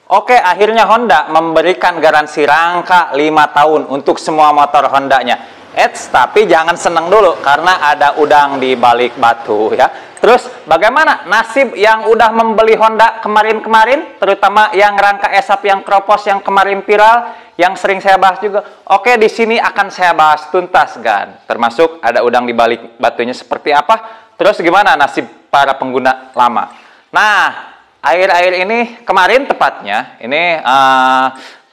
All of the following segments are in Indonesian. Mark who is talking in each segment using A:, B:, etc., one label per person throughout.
A: Oke, akhirnya Honda memberikan garansi rangka 5 tahun untuk semua motor Hondanya. Tapi jangan seneng dulu karena ada udang di balik batu ya. Terus bagaimana nasib yang udah membeli Honda kemarin-kemarin, terutama yang rangka esap yang kropos yang kemarin viral, yang sering saya bahas juga. Oke, di sini akan saya bahas tuntas, Gan. Termasuk ada udang di balik batunya seperti apa, terus gimana nasib para pengguna lama. Nah, akhir-akhir ini, kemarin tepatnya, ini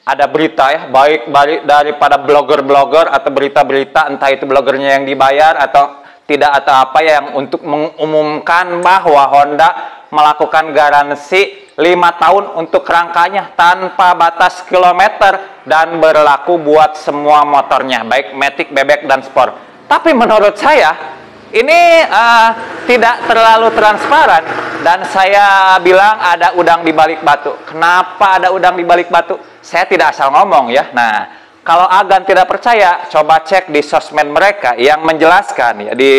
A: ada berita ya, baik daripada blogger-blogger atau berita-berita, entah itu blogernya yang dibayar atau tidak atau apa yang untuk mengumumkan bahwa Honda melakukan garansi 5 tahun untuk rangkanya tanpa batas kilometer dan berlaku buat semua motornya, baik Matic, Bebek, dan Sport. Tapi menurut saya, ini tidak terlalu transparan dan saya bilang ada udang di balik batu. Kenapa ada udang di balik batu? Saya tidak asal ngomong ya. Nah, kalau Agan tidak percaya, coba cek di sosmed mereka yang menjelaskan ya. Di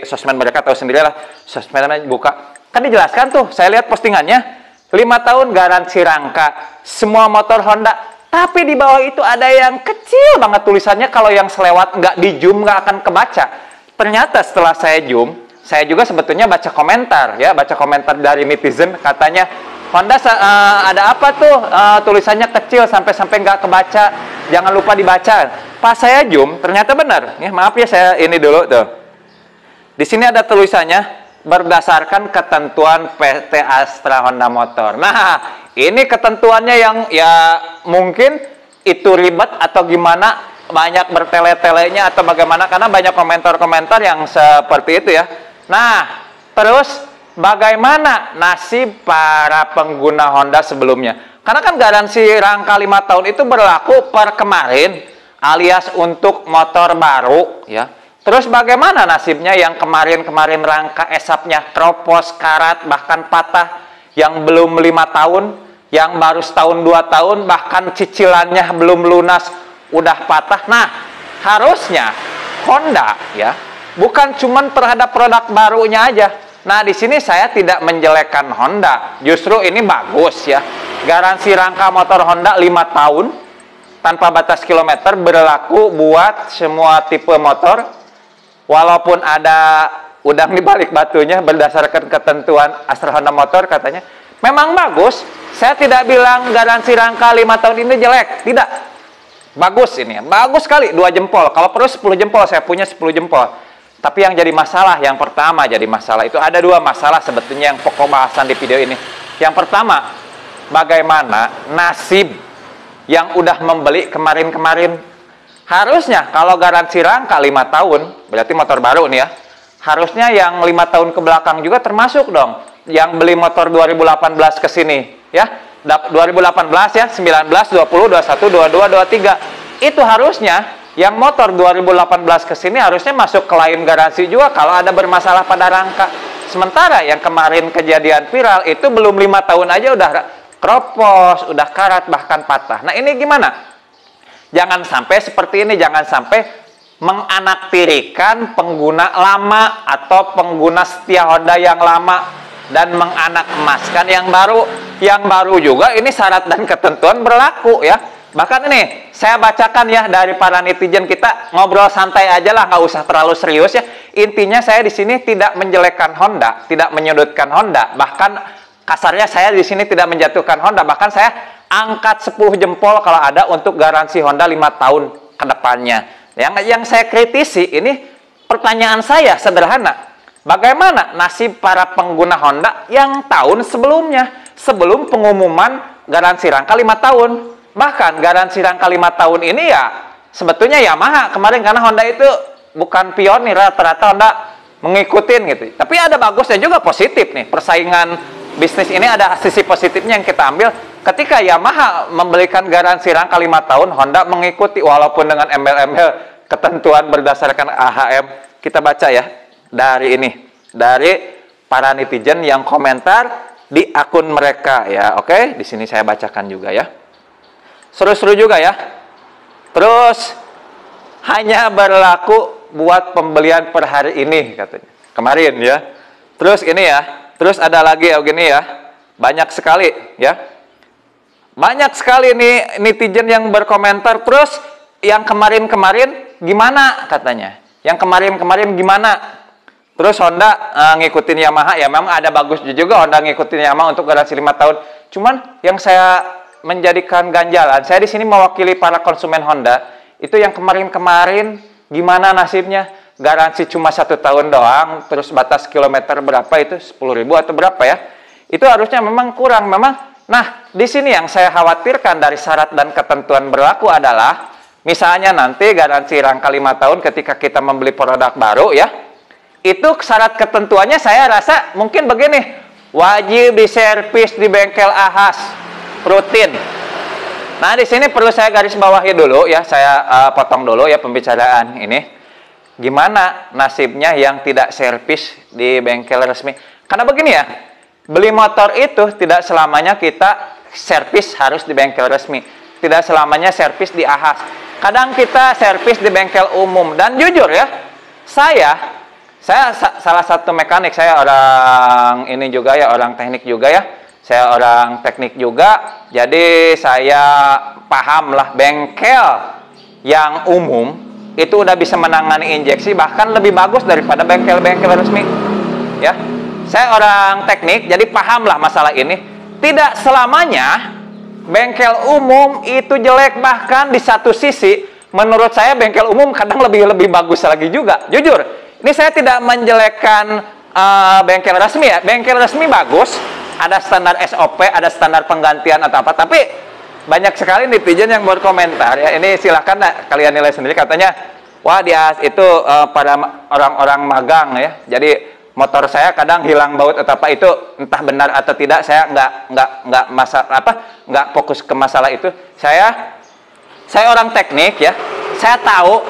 A: sosmed mereka tahu sendirilah, sosmednya buka. Kan dijelaskan tuh, saya lihat postingannya 5 tahun garansi rangka semua motor Honda. Tapi di bawah itu ada yang kecil banget tulisannya, kalau yang selewat nggak di zoom nggak akan kebaca. Ternyata setelah saya zoom, saya juga sebetulnya baca komentar ya, baca komentar dari netizen, katanya Honda ada apa tuh tulisannya kecil sampai nggak kebaca, jangan lupa dibaca. Pas saya zoom, ternyata benar. Ya, maaf ya saya ini dulu tuh. Di sini ada tulisannya berdasarkan ketentuan PT Astra Honda Motor. Nah, ini ketentuannya yang ya mungkin itu ribet atau gimana, banyak bertele-telenya atau bagaimana, karena banyak komentar-komentar yang seperti itu ya. Nah, terus bagaimana nasib para pengguna Honda sebelumnya? Karena kan garansi rangka 5 tahun itu berlaku per kemarin, alias untuk motor baru ya. Terus bagaimana nasibnya yang kemarin-kemarin rangka esapnya kropos, karat, bahkan patah, yang belum 5 tahun, yang baru setahun 2 tahun, bahkan cicilannya belum lunas udah patah. Nah, harusnya Honda ya bukan cuman terhadap produk barunya aja. Nah, di sini saya tidak menjelekkan Honda, justru ini bagus ya. Garansi rangka motor Honda 5 tahun tanpa batas kilometer berlaku buat semua tipe motor, walaupun ada udang di balik batunya berdasarkan ketentuan Astra Honda Motor katanya. Memang bagus, saya tidak bilang garansi rangka 5 tahun ini jelek, tidak. Bagus ini ya, bagus sekali, 2 jempol. Kalau perlu 10 jempol, saya punya 10 jempol. Tapi yang jadi masalah, yang pertama jadi masalah itu ada 2 masalah sebetulnya yang pokok bahasan di video ini. Yang pertama, bagaimana nasib yang udah membeli kemarin-kemarin. Harusnya kalau garansi rangka 5 tahun, berarti motor baru nih ya, harusnya yang 5 tahun ke belakang juga termasuk dong. Yang beli motor 2018 ke sini ya. 2018 ya, 19, 20, 21, 22, 23. Itu harusnya yang motor 2018 ke sini harusnya masuk klaim garansi juga kalau ada bermasalah pada rangka. Sementara yang kemarin kejadian viral itu belum 5 tahun aja udah kropos, udah karat, bahkan patah. Nah, ini gimana? Jangan sampai seperti ini, jangan sampai menganaktirikan pengguna lama atau pengguna setia Honda yang lama dan menganak emaskan yang baru. Yang baru juga ini syarat dan ketentuan berlaku ya. Bahkan ini saya bacakan ya dari para netizen, kita ngobrol santai aja lah, nggak usah terlalu serius ya. Intinya saya di sini tidak menjelekkan Honda, tidak menyudutkan Honda, bahkan kasarnya saya di sini tidak menjatuhkan Honda, bahkan saya angkat 10 jempol kalau ada untuk garansi Honda 5 tahun ke depannya. Yang saya kritisi ini, pertanyaan saya sederhana. Bagaimana nasib para pengguna Honda yang tahun sebelumnya, sebelum pengumuman garansi rangka 5 tahun? Bahkan garansi rangka 5 tahun ini ya sebetulnya Yamaha kemarin, karena Honda itu bukan pionir, rata-rata Honda mengikutin gitu. Tapi ada bagusnya juga, positif nih. Persaingan bisnis ini ada sisi positifnya yang kita ambil. Ketika Yamaha memberikan garansi rangka 5 tahun, Honda mengikuti walaupun dengan embel-embel ketentuan berdasarkan AHM. Kita baca ya dari ini, dari para netizen yang komentar di akun mereka ya. Oke, di sini saya bacakan juga ya. Seru-seru juga ya. Terus hanya berlaku buat pembelian per hari ini katanya. Kemarin ya. Terus ini ya. Terus ada lagi ya gini ya. Banyak sekali ya. Banyak sekali nih netizen yang berkomentar. Terus yang kemarin-kemarin gimana katanya? Yang kemarin-kemarin gimana? Terus Honda ngikutin Yamaha, ya memang ada bagus juga Honda ngikutin Yamaha untuk garansi 5 tahun. Cuman yang saya menjadikan ganjalan, saya di sini mewakili para konsumen Honda, itu yang kemarin-kemarin gimana nasibnya? Garansi cuma 1 tahun doang, terus batas kilometer berapa itu 10.000 atau berapa ya? Itu harusnya memang kurang, memang. Nah, di sini yang saya khawatirkan dari syarat dan ketentuan berlaku adalah, misalnya nanti garansi rangka 5 tahun ketika kita membeli produk baru ya, itu syarat ketentuannya saya rasa mungkin begini, wajib diservis di bengkel Ahas rutin. Nah, di sini perlu saya garis bawahi dulu ya, saya potong dulu ya pembicaraan ini. Gimana nasibnya yang tidak servis di bengkel resmi? Karena begini ya, beli motor itu tidak selamanya kita servis harus di bengkel resmi. Tidak selamanya servis di Ahas. Kadang kita servis di bengkel umum. Dan jujur ya, saya salah satu mekanik, saya orang ini juga ya, orang teknik juga ya. Saya orang teknik juga, jadi saya paham lah bengkel yang umum itu udah bisa menangani injeksi bahkan lebih bagus daripada bengkel-bengkel resmi ya. Saya orang teknik jadi paham lah masalah ini. Tidak selamanya bengkel umum itu jelek, bahkan di satu sisi menurut saya bengkel umum kadang lebih bagus lagi juga. Jujur, ini saya tidak menjelekkan bengkel resmi ya. Bengkel resmi bagus, ada standar SOP, ada standar penggantian atau apa, tapi banyak sekali netizen yang berkomentar ya, ini silahkan kalian nilai sendiri, katanya wah dia itu pada orang-orang magang ya, jadi motor saya kadang hilang baut atau apa, itu entah benar atau tidak, saya nggak fokus ke masalah itu. Saya orang teknik ya, saya tahu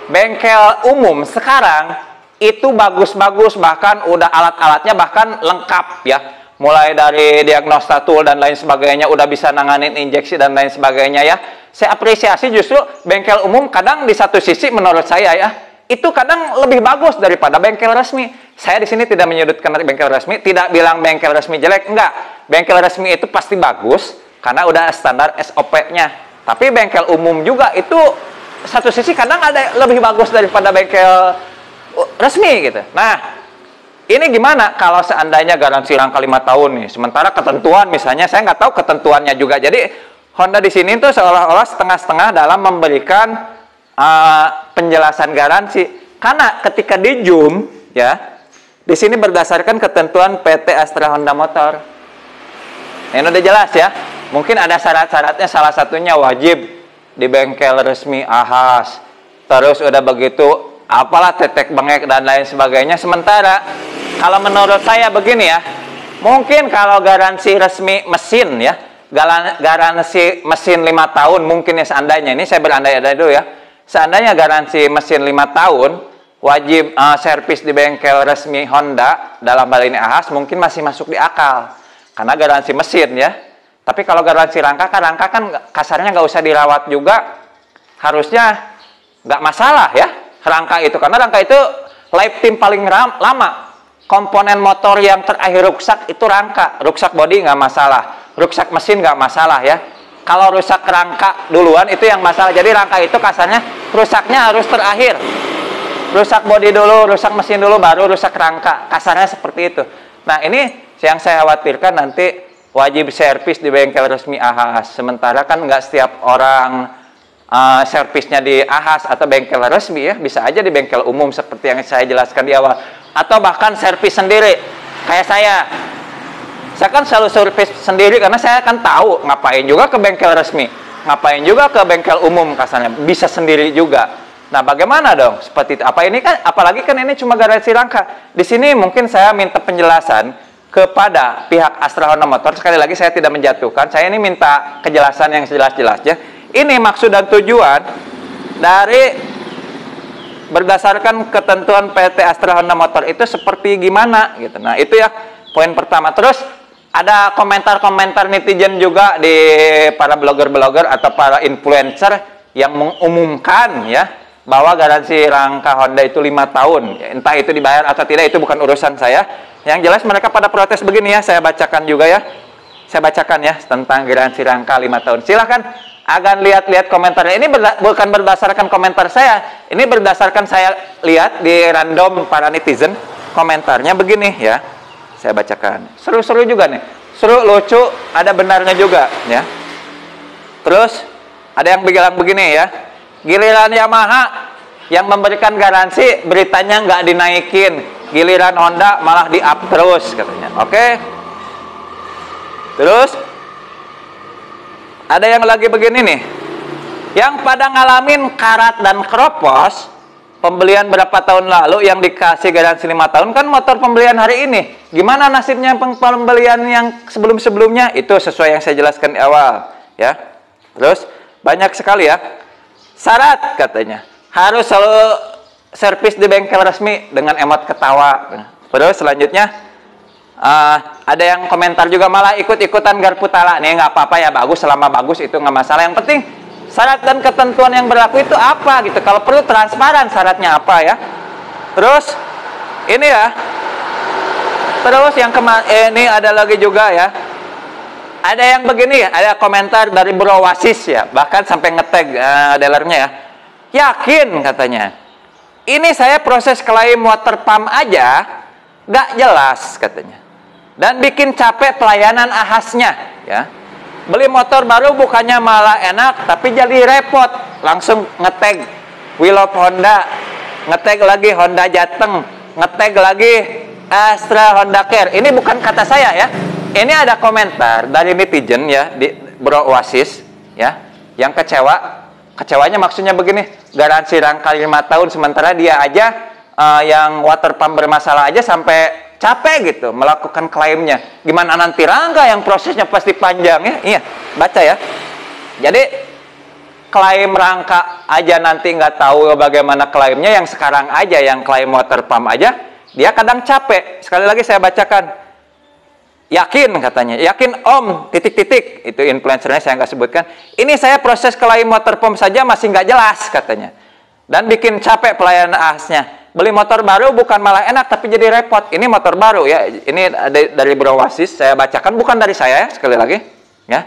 A: bengkel umum sekarang itu bagus-bagus, bahkan udah alat-alatnya bahkan lengkap ya. Mulai dari diagnosta tool dan lain sebagainya, udah bisa nanganin injeksi dan lain sebagainya ya. Saya apresiasi justru bengkel umum kadang di satu sisi menurut saya ya, itu kadang lebih bagus daripada bengkel resmi. Saya di sini tidak menyudutkan bengkel resmi, tidak bilang bengkel resmi jelek, enggak. Bengkel resmi itu pasti bagus karena udah standar SOP-nya. Tapi bengkel umum juga itu satu sisi kadang ada lebih bagus daripada bengkel resmi gitu. Nah, ini gimana kalau seandainya garansi rangka 5 tahun nih, sementara ketentuan misalnya saya nggak tahu ketentuannya juga. Jadi Honda di sini tuh seolah-olah setengah-setengah dalam memberikan penjelasan garansi. Karena ketika di Zoom ya, di sini berdasarkan ketentuan PT Astra Honda Motor. Ini udah jelas ya. Mungkin ada syarat-syaratnya, salah satunya wajib di bengkel resmi Ahas. Terus udah begitu apalah tetek bengek dan lain sebagainya. Sementara kalau menurut saya begini ya, mungkin kalau garansi resmi mesin ya, garansi mesin 5 tahun mungkin ya, seandainya, ini saya berandai-andai dulu ya, seandainya garansi mesin 5 tahun wajib servis di bengkel resmi Honda, dalam hal ini Ahas, mungkin masih masuk di akal karena garansi mesin ya. Tapi kalau garansi rangka kan kasarnya nggak usah dirawat juga, harusnya nggak masalah ya rangka itu, karena rangka itu lifetime paling lama. Komponen motor yang terakhir rusak itu rangka. Rusak bodi nggak masalah, rusak mesin nggak masalah ya. Kalau rusak rangka duluan itu yang masalah. Jadi rangka itu kasarnya rusaknya harus terakhir. Rusak bodi dulu, rusak mesin dulu, baru rusak rangka. Kasarnya seperti itu. Nah, ini yang saya khawatirkan nanti wajib servis di bengkel resmi Ahas. Sementara kan nggak setiap orang servisnya di Ahas atau bengkel resmi ya, bisa aja di bengkel umum seperti yang saya jelaskan di awal, atau bahkan servis sendiri kayak saya kan selalu servis sendiri karena saya kan tahu ngapain juga ke bengkel resmi, ngapain juga ke bengkel umum, kasarnya bisa sendiri juga. Nah, bagaimana dong seperti itu? Apa ini kan, apalagi kan ini cuma garansi rangka. Di sini mungkin saya minta penjelasan kepada pihak Astra Honda Motor. Sekali lagi saya tidak menjatuhkan, saya ini minta kejelasan yang jelas-jelasnya. Ini maksud dan tujuan dari berdasarkan ketentuan PT Astra Honda Motor itu seperti gimana gitu. Nah, itu ya poin pertama. Terus ada komentar-komentar netizen juga di para blogger-blogger atau para influencer yang mengumumkan ya bahwa garansi rangka Honda itu 5 tahun. Ya, entah itu dibayar atau tidak, itu bukan urusan saya. Yang jelas mereka pada protes begini ya, saya bacakan juga ya. saya bacakan ya tentang garansi rangka 5 tahun. Silahkan akan lihat-lihat komentarnya. Ini bukan berdasarkan komentar saya, ini berdasarkan saya lihat di random para netizen. Komentarnya begini ya, saya bacakan. Seru-seru juga nih, seru, lucu, ada benarnya juga ya. Terus ada yang bilang begini ya, giliran Yamaha yang memberikan garansi beritanya nggak dinaikin, giliran Honda malah di-up terus katanya. Oke. Terus ada yang lagi begini nih, yang pada ngalamin karat dan keropos pembelian berapa tahun lalu yang dikasih garansi 5 tahun kan motor pembelian hari ini. Gimana nasibnya pembelian yang sebelum-sebelumnya? Itu sesuai yang saya jelaskan di awal ya. Terus banyak sekali ya syarat katanya, harus selalu servis di bengkel resmi dengan emot ketawa. Terus selanjutnya ada yang komentar juga malah ikut-ikutan garpu tala. Nih nggak apa-apa ya, bagus, selama bagus itu nggak masalah. Yang penting syarat dan ketentuan yang berlaku itu apa gitu. Kalau perlu transparan syaratnya apa ya. Terus ini ya. Terus yang ini ada lagi juga ya. Ada yang begini ya, ada komentar dari Bro Wasis ya, bahkan sampai ngetag dealernya ya. Yakin katanya. Ini saya proses klaim water pump aja nggak jelas katanya. Dan bikin capek pelayanan ahasnya ya. Beli motor baru bukannya malah enak, tapi jadi repot. Langsung ngetag We Love Honda, ngetag lagi Honda Jateng, ngetag lagi Astra Honda Care. Ini bukan kata saya ya, ini ada komentar dari netizen ya, di Bro Oasis ya, yang kecewanya maksudnya begini, garansi rangka 5 tahun sementara dia aja yang water pump bermasalah aja sampai capek gitu melakukan klaimnya. Gimana nanti rangka yang prosesnya pasti panjang ya. Iya, baca ya. Jadi klaim rangka aja nanti nggak tahu bagaimana klaimnya, yang sekarang aja yang klaim water pump aja dia kadang capek. Sekali lagi saya bacakan. Yakin katanya, yakin om, titik-titik. Itu influencernya saya nggak sebutkan. Ini saya proses klaim water pump saja masih nggak jelas katanya. Dan bikin capek pelayanan ahasnya. Beli motor baru bukan malah enak tapi jadi repot. Ini motor baru ya. Ini dari Bro Wasis, saya bacakan, bukan dari saya ya, sekali lagi ya.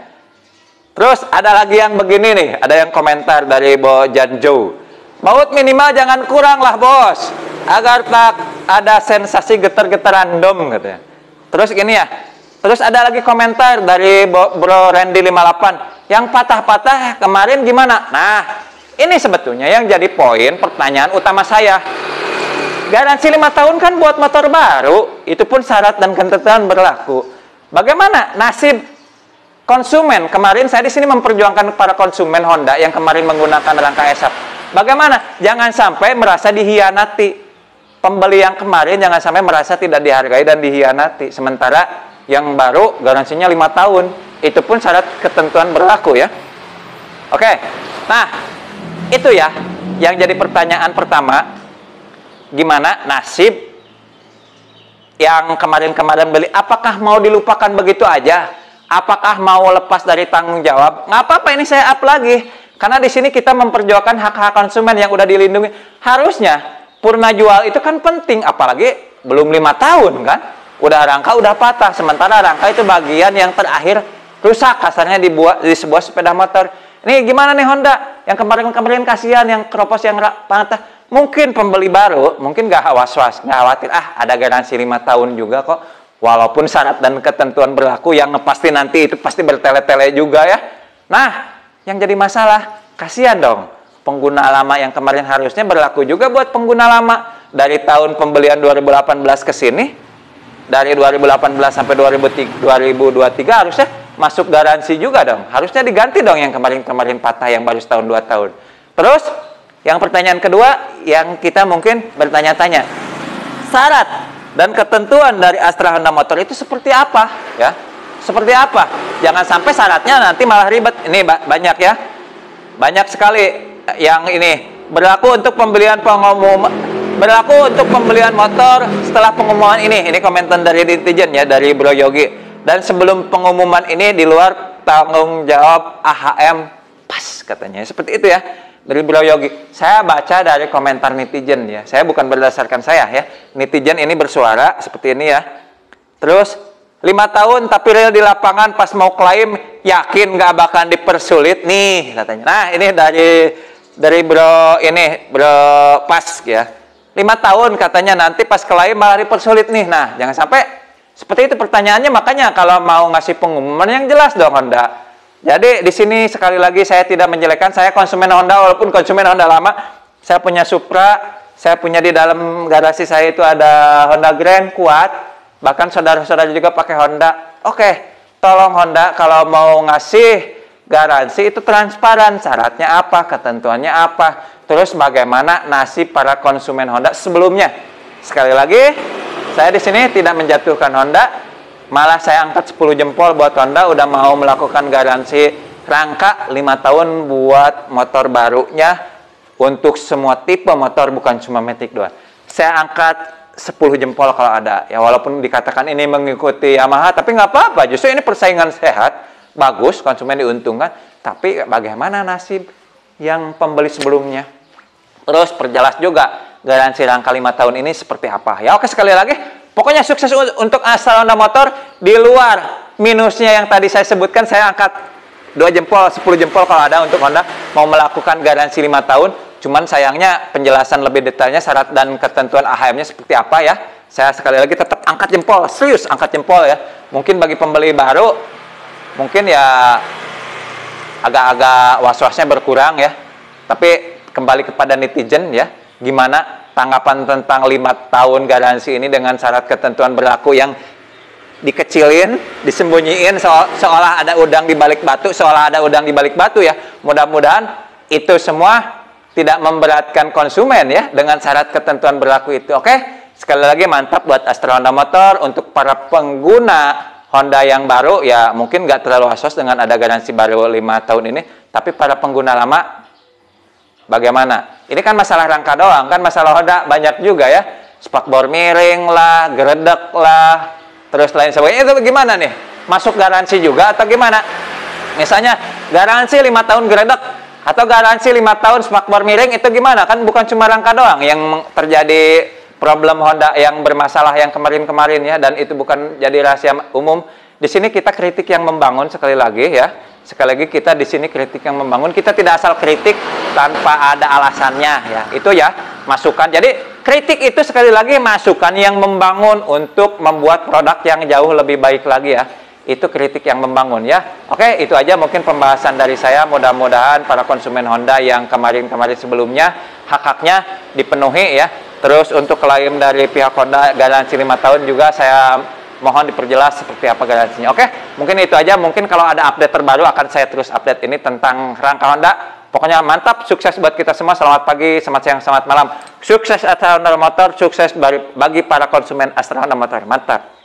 A: Terus ada lagi yang begini nih, ada yang komentar dari Bo Janjo. Baut minimal jangan kurang lah bos, agar tak ada sensasi getar-getaran dom katanya. Terus gini ya. Terus ada lagi komentar dari Bro Randy 58. Yang patah-patah kemarin gimana? Nah, ini sebetulnya yang jadi poin pertanyaan utama saya. Garansi 5 tahun kan buat motor baru, itu pun syarat dan ketentuan berlaku. Bagaimana nasib konsumen? Kemarin saya di sini memperjuangkan para konsumen Honda yang kemarin menggunakan rangka ESAP. Bagaimana? Jangan sampai merasa dihianati. Pembeli yang kemarin jangan sampai merasa tidak dihargai dan dihianati. Sementara yang baru garansinya 5 tahun, itu pun syarat ketentuan berlaku ya. Oke, nah itu ya yang jadi pertanyaan pertama. Gimana nasib yang kemarin-kemarin beli? Apakah mau dilupakan begitu aja? Apakah mau lepas dari tanggung jawab? Nggak apa-apa, ini saya up lagi. Karena di sini kita memperjuangkan hak-hak konsumen yang udah dilindungi. Harusnya purna jual itu kan penting, apalagi belum 5 tahun kan? Udah rangka udah patah, sementara rangka itu bagian yang terakhir rusak kasarnya di sebuah sepeda motor. Ini gimana nih Honda? Yang kemarin-kemarin kasihan, yang keropos, yang patah. Mungkin pembeli baru, mungkin nggak was-was, nggak khawatir, ada garansi 5 tahun juga kok. Walaupun syarat dan ketentuan berlaku, yang pasti nanti itu pasti bertele-tele juga ya. Nah, yang jadi masalah, kasihan dong. Pengguna lama yang kemarin harusnya berlaku juga buat pengguna lama. Dari tahun pembelian 2018 ke sini, dari 2018 sampai 2023 harusnya masuk garansi juga dong. Harusnya diganti dong yang kemarin-kemarin patah, yang baru setahun 2 tahun. Terus, yang pertanyaan kedua, yang kita mungkin bertanya-tanya, syarat dan ketentuan dari Astra Honda Motor itu seperti apa? Ya, seperti apa? Jangan sampai syaratnya nanti malah ribet. Ini banyak ya, banyak sekali yang ini berlaku untuk pembelian motor setelah pengumuman ini. Ini komentar dari netizen ya, dari Bro Yogi. Dan sebelum pengumuman ini di luar tanggung jawab AHM pas katanya. Seperti itu ya. Dari Bro Yogi, saya baca dari komentar netizen ya. Saya bukan berdasarkan saya ya. Netizen ini bersuara seperti ini ya. Terus 5 tahun tapi real di lapangan pas mau klaim yakin nggak bakal dipersulit nih katanya. Nah ini dari bro Pas ya. 5 tahun katanya nanti pas klaim malah dipersulit nih. Nah jangan sampai seperti itu pertanyaannya, makanya kalau mau ngasih pengumuman yang jelas dong Honda. Jadi di sini sekali lagi saya tidak menjelekkan, saya konsumen Honda walaupun konsumen Honda lama. Saya punya Supra, saya punya di dalam garasi saya itu ada Honda Grand kuat, bahkan saudara-saudara juga pakai Honda. Oke, tolong Honda kalau mau ngasih garansi itu transparan, syaratnya apa, ketentuannya apa, terus bagaimana nasib para konsumen Honda sebelumnya. Sekali lagi, saya di sini tidak menjatuhkan Honda, malah saya angkat 10 jempol buat Honda udah mau melakukan garansi rangka 5 tahun buat motor barunya untuk semua tipe motor, bukan cuma Matic doang. Saya angkat 10 jempol kalau ada. Ya walaupun dikatakan ini mengikuti Yamaha, tapi nggak apa-apa. Justru ini persaingan sehat, bagus, konsumen diuntungkan. Tapi bagaimana nasib yang pembeli sebelumnya? Terus perjelas juga garansi rangka 5 tahun ini seperti apa. Ya oke, sekali lagi, pokoknya sukses untuk Astra Honda Motor. Di luar minusnya yang tadi saya sebutkan, saya angkat 2 jempol, 10 jempol kalau ada untuk Honda mau melakukan garansi 5 tahun. Cuman sayangnya penjelasan lebih detailnya, syarat dan ketentuan AHM-nya seperti apa ya. Saya sekali lagi tetap angkat jempol, serius angkat jempol ya. Mungkin bagi pembeli baru, mungkin ya agak-agak was-wasnya berkurang ya. Tapi kembali kepada netizen ya, gimana tanggapan tentang 5 tahun garansi ini dengan syarat ketentuan berlaku yang dikecilin, disembunyiin seolah ada udang di balik batu, ya. Mudah-mudahan itu semua tidak memberatkan konsumen ya dengan syarat ketentuan berlaku itu. Oke, sekali lagi mantap buat Astra Honda Motor. Untuk para pengguna Honda yang baru ya mungkin nggak terlalu was-was dengan ada garansi baru 5 tahun ini, tapi para pengguna lama bagaimana? Ini kan masalah rangka doang, kan masalah Honda banyak juga ya. Spakbor miring lah, geredek lah, terus lain sebagainya. Itu gimana nih? Masuk garansi juga atau gimana? Misalnya garansi 5 tahun geredek atau garansi 5 tahun spakbor miring, itu gimana? Kan bukan cuma rangka doang yang terjadi problem Honda yang bermasalah yang kemarin-kemarin ya, dan itu bukan jadi rahasia umum. Di sini kita kritik yang membangun, sekali lagi ya. Sekali lagi kita di sini kritik yang membangun. Kita tidak asal kritik tanpa ada alasannya ya. Itu ya masukan. Jadi kritik itu sekali lagi masukan yang membangun untuk membuat produk yang jauh lebih baik lagi ya. Itu kritik yang membangun ya. Oke, itu aja mungkin pembahasan dari saya. Mudah-mudahan para konsumen Honda yang kemarin-kemarin sebelumnya hak-haknya dipenuhi ya. Terus untuk klaim dari pihak Honda garansi 5 tahun juga saya mohon diperjelas seperti apa garansinya. Oke, mungkin itu aja. Mungkin kalau ada update terbaru akan saya terus update ini tentang rangka Honda. Pokoknya mantap, sukses buat kita semua. Selamat pagi, selamat siang, selamat malam. Sukses Astra Honda Motor, sukses bagi para konsumen Astra Honda Motor. Mantap.